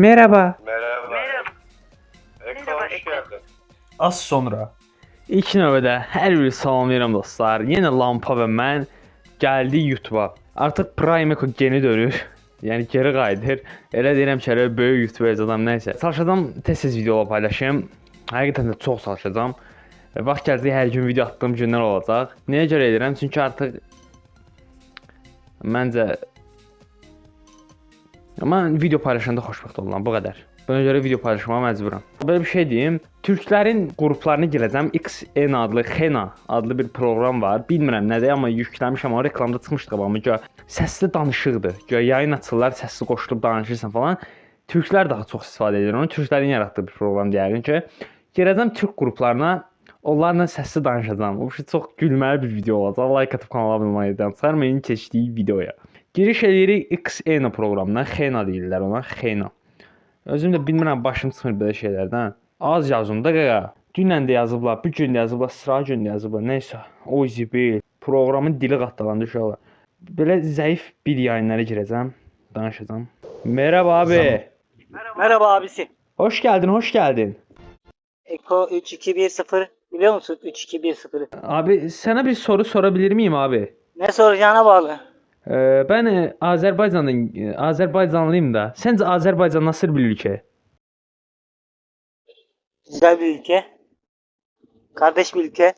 Merhaba. Merhaba. Eko hoş geldin. Az sonra. İlk növbədə hər biri salamlayıram dostlar. Yenə Lampa və mən gəldik YouTube-a. Artıq Prime Eko geri dönür. Yəni geri qayıdır. Elə deyirəm ki, elə böyük YouTuber adam nəysə. Çalışacağam tez-tez videolar paylaşım. Həqiqətən də çox çalışacağam. Vaxt gələcək hər gün video atdığım günlər olacaq. Nəyə görə edirəm? Çünki artıq məncə mən video paylaşanda xoşbəxt oluram, bu qədər. Buna görə video paylaşmağa məcburam. Belə bir şey deyim, türklərin qruplarına girəcəm. XN adlı, Xena adlı bir proqram var. Bilmirəm nədir, amma yükləmişəm, amma reklamda çıxmışdı qabağıma. Güya səsli danışıqdır. Güya yayın açırlar, səsli qoşulub danışırsan falan. Türklər daha çox istifadə edir onu. Türklərin yaratdığı bir proqram deyərin ki, girəcəm türk qruplarına, onlarla səsli danışacağam. Bu çox gülməli bir video olacaq. Like atıb kanala abunə olmayı unutmayın keçdiyi videoya. Giriş edirik XN proqramına. Xena deyirlər ona, Xena. Özüm də bilmirəm, başım çıxmır belə şeylərdən. Az yazım da qaqa. Dünən də yazıblar, bu gün də yazıblar, sıra gün də yazıblar. Nəysə, o zibil. Proqramın dili qatdalandı uşaqlar. Belə zəif bir yayınlara girəcəm, danışacağım. Merhaba abi. Merhaba abisi. Hoş geldin, hoş geldin. Eko 3210 biliyor musun? 3210. Abi sana bir soru sorabilir miyim abi? Ne soracağına bağlı. Ben Azerbaycanlıyım da. Sence Azerbaycan nasıl bir ülke? Güzel bir ülke. Kardeş bir ülke.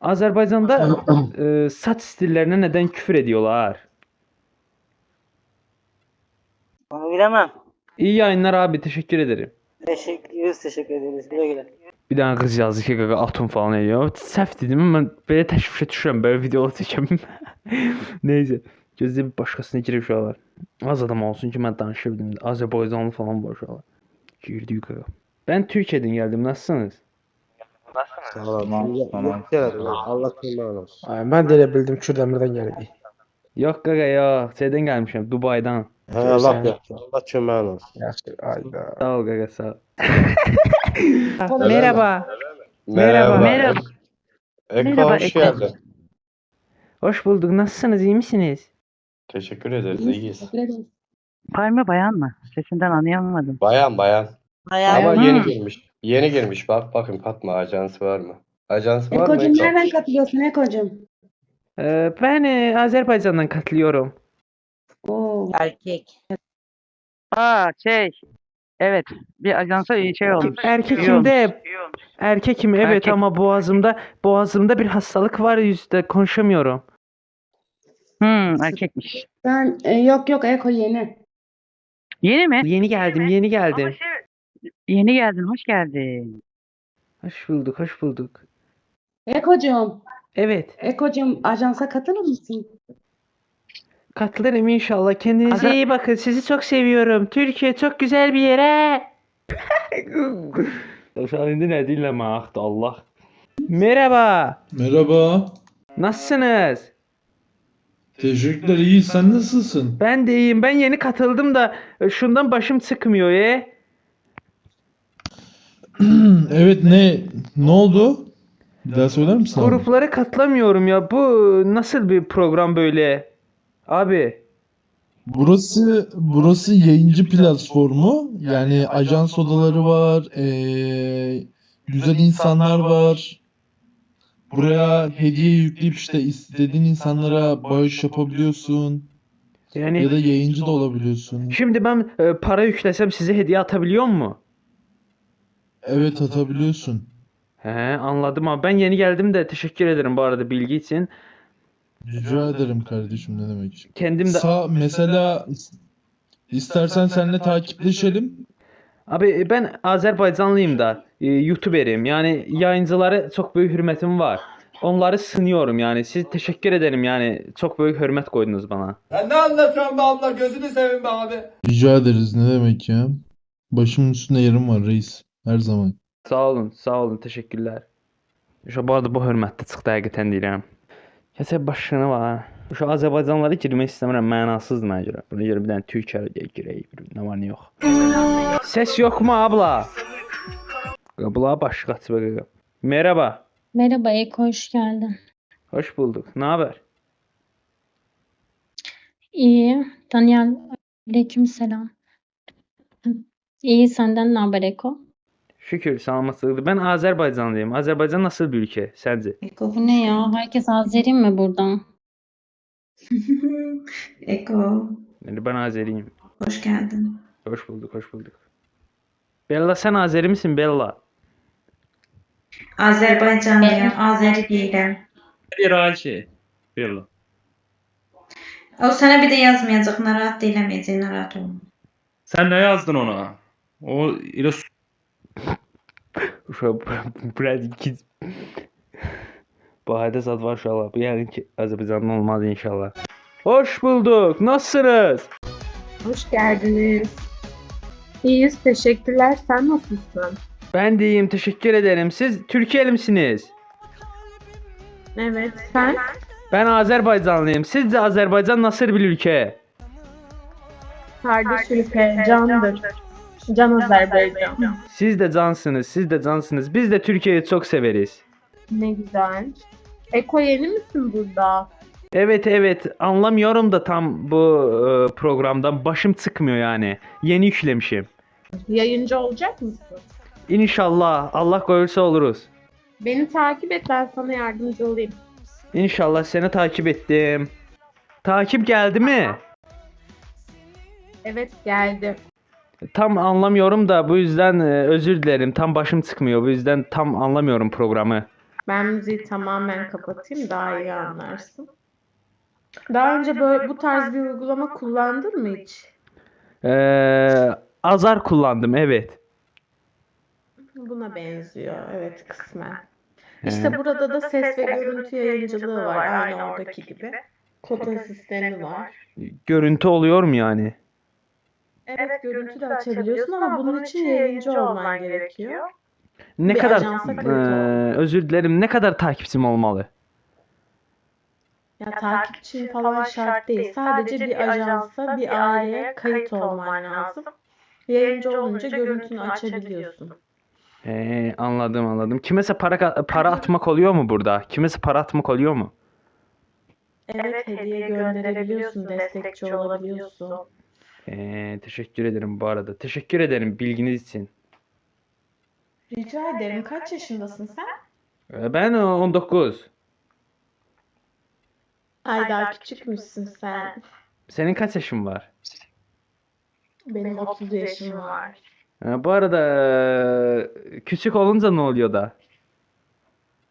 Azerbaycan'da saç stillerine neden küfür ediyorlar? Onu bilemem. İyi yayınlar abi, teşekkür ederim. Teşekkür ederiz. Güle güle. Bir dənə qız yazdı ki, qaqa atom falan ediyor. Səhv dedim, mən belə təşvişə düşürəm, belə videolar çəkəm. Neyse, gözlə bir başqasına girib uşaqlar. Az adam olsun ki, mən danışa bilim. Azərbaycanlı falan var uşaqlar. Girdik qaqa. Ben Türkiye'den geldim, nasılsınız? Tamam. Allah kurban olsun. Ay, ben de elə bildim Kürdəmirdən gəldi. Yok qaqa, yok. Şeyden gelmişim, Dubai'dan. Allah yaxşı. Allah köməyin olsun. Yaxşı, ayda. Sağ ol qaqa, sağ ol. Merhaba. Merhaba. Eko hoş geldin. Hoş bulduk. Nasılsınız? İyi misiniz? Teşekkür ederiz. İyiyiz. Bay mı bayan mı? Sesinden anlayamadım. Bayan. Bayağı Ama Hı. yeni girmiş. Yeni girmiş. Bakın Fatma, ajansı var mı? Ajansı var mı? Eko'cum Eko? nereden katılıyorsun Eko'cum? Ben Azerbaycan'dan katılıyorum. Oo. erkek. Evet, bir ajansa iyi şey olmuş. Erkekim de erkekim evet Erkek. ama boğazımda bir hastalık var, yüzde konuşamıyorum. Erkekmiş. Ben yok Eko yeni. Yeni mi? Yeni geldim. Yeni geldin, hoş geldin. Hoş bulduk, hoş bulduk. Eko'cum, Evet, Eko'cum ajansa katılır mısın? katılırım inşallah. Kendinize iyi bakın. Sizi çok seviyorum. Türkiye çok güzel bir yere. Şu an indi ne dinlemakta Allah. Merhaba. Merhaba. Nasılsınız? Teşekkürler. İyi. Sen nasılsın? Ben de iyiyim. Ben yeni katıldım da şundan başım çıkmıyor ye. Evet, ne oldu? Bir daha söyler misin abi? Gruplara katılamıyorum ya. Bu nasıl bir program böyle? Abi. Burası yayıncı platformu. Yani ajans odaları var. Güzel insanlar var. Buraya hediye yükleyip işte istediğin insanlara bağış yapabiliyorsun. Yani Ya da yayıncı da olabiliyorsun. şimdi ben para yüklesem size hediye atabiliyor mu? Evet, atabiliyorsun. He, anladım abi. Ben yeni geldim de teşekkür ederim bu arada bilgi için. Rica ederim kardeşim, ne demek. Kendim de Mesela istersen seninle takipleşelim. abi ben Azerbaycanlıyım da YouTuber'im. Yani yayıncılara çok büyük hürmetim var. Onları sınıyorum yani. Siz teşekkür ederim yani. Çok büyük hürmet koydunuz bana. Sen ne anlatıyorsun be abla? Gözünü seveyim be abi. Rica ederiz, ne demek ya. Başımın üstünde yerim var reis. Her zaman. Sağ olun, teşekkürler. Şu bu arada bu hörmətli çıxdı həqiqətən deyirəm. Kəsə başını var. Şu Azərbaycanlara girmək istəmirəm, mənasızdır mənə görə. Buna görə bir dənə Türkiyəyə girək, nə var nə yox. Ses yok mu abla? Abla başlık açıb. Merhaba. Merhaba Eko, hoş geldin. Hoş bulduk. Ne haber? İyi. Daniel, aleykümselam. İyi, senden ne haber Eko? Şükür salamatlıqdır. Ben Azərbaycanlıyım. Azərbaycan nasıl bir ülke sence? Bu ne ya? Herkes Azeri mi burada? Eko, Yani ben Azeriyim. hoş geldin. Hoş bulduk, hoş bulduk. Bella sen Azeri misin Bella? Azerbaycanlıyım, Azeri değilim. O sana bir de yazmayacak, narahat eylemeyecek, narahat olma. Sen ne yazdın ona? O ile Uşaq biraz iki Bahadə zad var uşaqlar. Bu yəqin ki Azərbaycanlı olmaz inşallah. Hoş bulduk. Nasılsınız? Hoş geldiniz. İyiyiz, teşekkürler. Sen nasılsın? Ben de iyiyim. Teşekkür ederim. Siz Türkiye'li misiniz? Evet, sen? Ben Azerbaycanlıyım. Sizce Azerbaycan nasıl bir ülke? Kardeş ülke, candır. Can Azerbaycan. Siz de cansınız. Siz de cansınız. Biz de Türkiye'yi çok severiz. Ne güzel. Eko yeni misin burada? Evet evet anlamıyorum da tam bu programdan başım çıkmıyor yani. Yeni yüklemişim. Yayıncı olacak mısın? İnşallah Allah koyursa oluruz. Beni takip et, ben sana yardımcı olayım. İnşallah seni takip ettim. Takip geldi mi? Evet, geldi. Tam anlamıyorum da bu yüzden özür dilerim. Tam başım çıkmıyor. Bu yüzden tam anlamıyorum programı. Ben müziği tamamen kapatayım, daha iyi anlarsın. Daha önce bu tarz bir uygulama kullandın mı hiç? Azar kullandım evet. Buna benziyor, evet, kısmen. İşte burada da ses ve görüntü yayıncılığı var, aynı oradaki gibi. Kota sistemi var. Görüntü oluyor mu yani? Evet, görüntü de açabiliyorsun ama bunun için yayıncı olman gerekiyor. Ne Bir kadar ajansa kayıt ol. özür dilerim. Ne kadar takipçim olmalı? Ya takipçin falan şart değil. Sadece bir ajansa, bir aileye kayıt olman lazım. Yayıncı olunca görüntünü açabiliyorsun. Anladım. Kimese para atmak oluyor mu burada? Kimese para atmak oluyor mu? Evet, hediye gönderebiliyorsun, destekçi olabiliyorsun. Teşekkür ederim bu arada. Teşekkür ederim bilginiz için. Rica ederim. Kaç yaşındasın sen? Ben 19. Ay, daha küçükmüşsün sen. Senin kaç yaşın var? Benim 30 yaşım var. Bu arada küçük olunca ne oluyor da?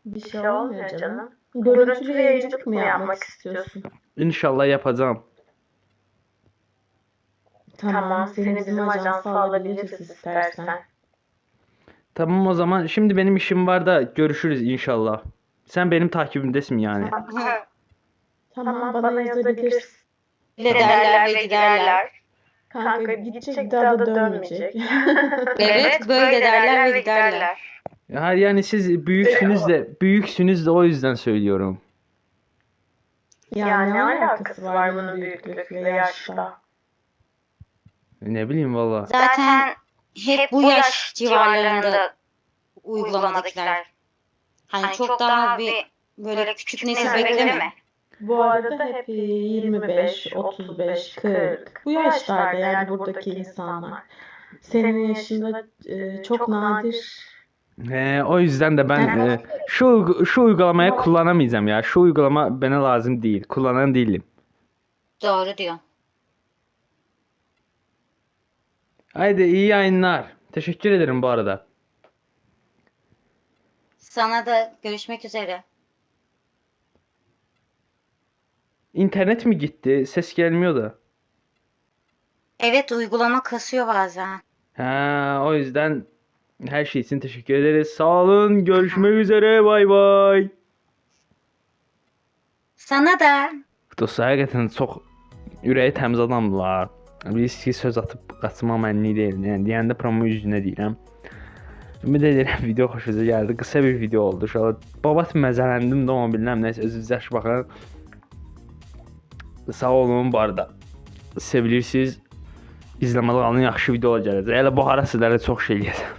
Bir şey olmuyor canım. Görüntülü yayıncılık mı yapmak istiyorsun? İnşallah yapacağım. Tamam, seni bizim ajansa alabiliriz istersen. Tamam o zaman. Şimdi benim işim var da görüşürüz inşallah. Sen benim takibimdesin yani. Tamam, bana yazabilirsin. Giderler ve giderler. Kanka gidecek, bir daha da dönmeyecek. Evet, böyle derler ve giderler. Yani siz büyüksünüz de o yüzden söylüyorum. Ya ne alakası var bunun büyüklükle, yaşla? Ne bileyim valla. Zaten hep bu yaş civarlarında uygulamadakiler. Hani çok daha bir böyle küçük nesil bekleme. Bu arada hep 25, 35, 40 bu yaşlarda yani buradaki insanlar. Senin yaşında çok nadir. O yüzden de ben şu uygulamayı kullanamayacağım ya. Şu uygulama bana lazım değil. Kullanan değilim. Doğru diyor. Haydi iyi yayınlar. Teşekkür ederim bu arada. Sana da görüşmek üzere. İnternet mi gitti? Ses gelmiyor da. Evet, uygulama kasıyor bazen. O yüzden her şey için teşekkür ederiz. Sağ olun. Görüşmek üzere. Bay bay. Sana da. Dostlar həqiqətən çox ürəyi təmiz adamdılar. Riski söz atıb qaçma mənlik deyil. Yəni deyəndə promo üzünə deyirəm. Ümid edirəm video xoşunuza gəldi. Qısa bir video oldu. İnşallah babat məzələndim də amma bilmirəm nəsə özünüz yaxşı baxın. Sağ olun bu arada. Sevilirsiniz. İzləməli qalın, yaxşı videolar gələcək. Elə bu ara sizlərə çox şey eləyəcəm.